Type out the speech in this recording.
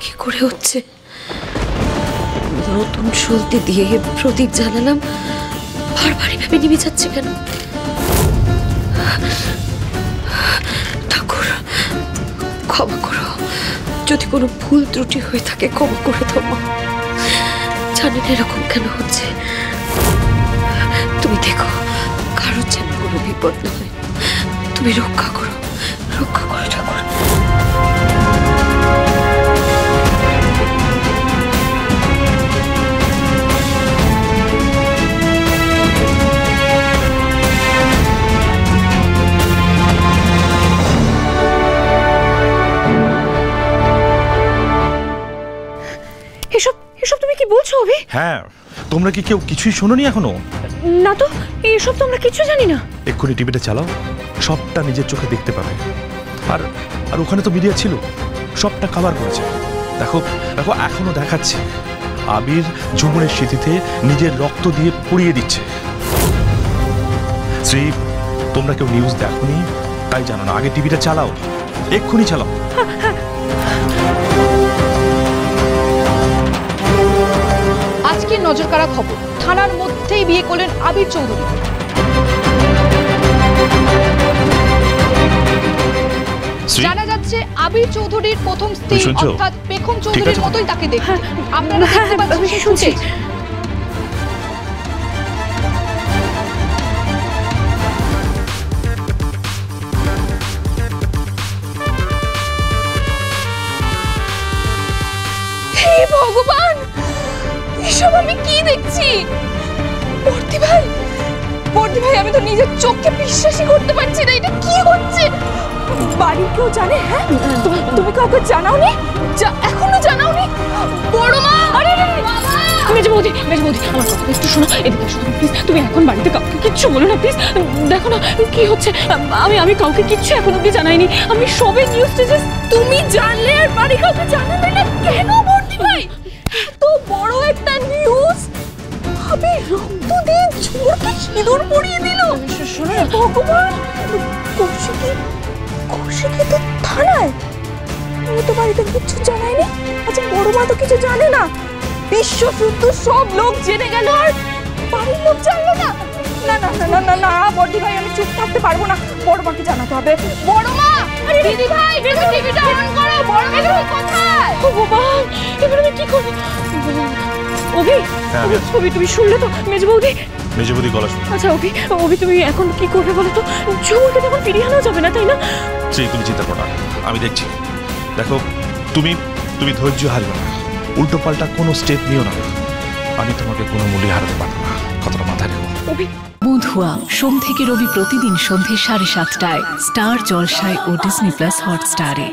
কি করে হচ্ছে? নতুন সলতে দিয়ে প্রদীপ জ্বালালাম, বারবার এভাবে নিভে যাচ্ছে কেন? ঠাকুর ক্ষমা করো, যদি কোনো ভুল ত্রুটি হয়ে থাকে ক্ষমা করে দাও মা। জানেন এরকম কেন হচ্ছে? তুমি দেখো কারোর যেন কোনো বিপদ না হয়, তুমি রক্ষা করো, রক্ষা করো ঠাকুর। এসব তুমি কি বলছো অভি? হ্যাঁ, তোমরা কি কেউ কিছুই শোনোনি এখনো? না তো, এসব তো আমরা কিছু জানি না। এক্ষুনি টিভিটা চালাও, সবটা নিজের চোখে দেখতে পাবে। আর আর ওখানে তো মিডিয়া ছিল, সবটা কভার করেছে। দেখো দেখো এখনো দেখাচ্ছে আবির ঝুমুরের স্মৃতিতে নিজের রক্ত দিয়ে পুড়িয়ে দিচ্ছে। শ্রী, তোমরা কেউ নিউজ দেখোনি তাই জানো না। আগে টিভিটা চালাও, এক্ষুনি চালাও। আজকে নজর কাড়া খবর, থানার মধ্যেই বিয়ে করলেন আবির চৌধুরী। জানা যাচ্ছে আবির চৌধুরীর প্রথম স্ত্রী অর্থাৎ পেখম চৌধুরীর মতোই তাকে দেখতে। আপনারা দেখতে পাচ্ছেন শুনছেন। হে ভগবান, এসব আমি কি দেখছি? বর্দি ভাই, আমি তো নিজের চোখকে বিশ্বাসই করতে পারছি না। এটা কি হচ্ছে? বাড়ির কেউ জানে? হ্যাঁ, তুমি কাউকে জানাওনি? এখনো জানাওনি? বড় মা, আরে মেজ বৌদি, আমার কথা একটু শোনো, এদিকে এসো প্লিজ। তুমি এখন বাড়িতে কাউকে কিচ্ছু বলো না প্লিজ। দেখো না কি হচ্ছে। আমি কাউকে কিচ্ছু এখন অব্দি জানাইনি। আমি সবে নিউজ স্টেজে। তুমি জানলে আর বাড়ি কাউকে জানালে না কেন বর্দি ভাই? এত বড় একটা নিউজ, আমি রক্ত দিয়ে ঝুমুরকে সিঁদুর পরিয়ে দিল। শোনো না ভগবান, কৌশিকী তো থানায়, ও তো বাড়িতে কিচ্ছু জানায়নি। আচ্ছা বড় মা তো কিছু জানে না, বিশ্ব শুদ্ধ সব লোক জেনে গেল আর বাড়ির লোক জানলো না। না না না না না বড়দি ভাই, আমি চুপ থাকতে পারবো না। বড় মাকে জানাতে হবে। বড় মা, আরে দিদি ভাই, তুমি টিভিটা অন করো। বড় মা তুমি কোথায়? ও ভগবান, এবার আমি কি করব? অভি, তুমি শুনলে তো মেজ বৌদি গলা শুনে? আচ্ছা অভি, তুমি এখন কি করবে বলো তো? ঝুমুরকে তখন ফিরিয়ে আনা যাবে না, তাই না? তুমি চিন্তা করো না, আমি দেখছি। দেখো তুমি ধৈর্য হারিও না, উল্টো পাল্টা কোনো স্টেপ নিও না। আমি তোমাকে কোনো মূল্যে হারাতে পারবো না, কথাটা মাথায় রেখো। বধুয়া সোম থেকে রবি প্রতিদিন সন্ধ্যে 7:30টায় স্টার জলসায় ও ডিজনি প্লাস হটস্টারে।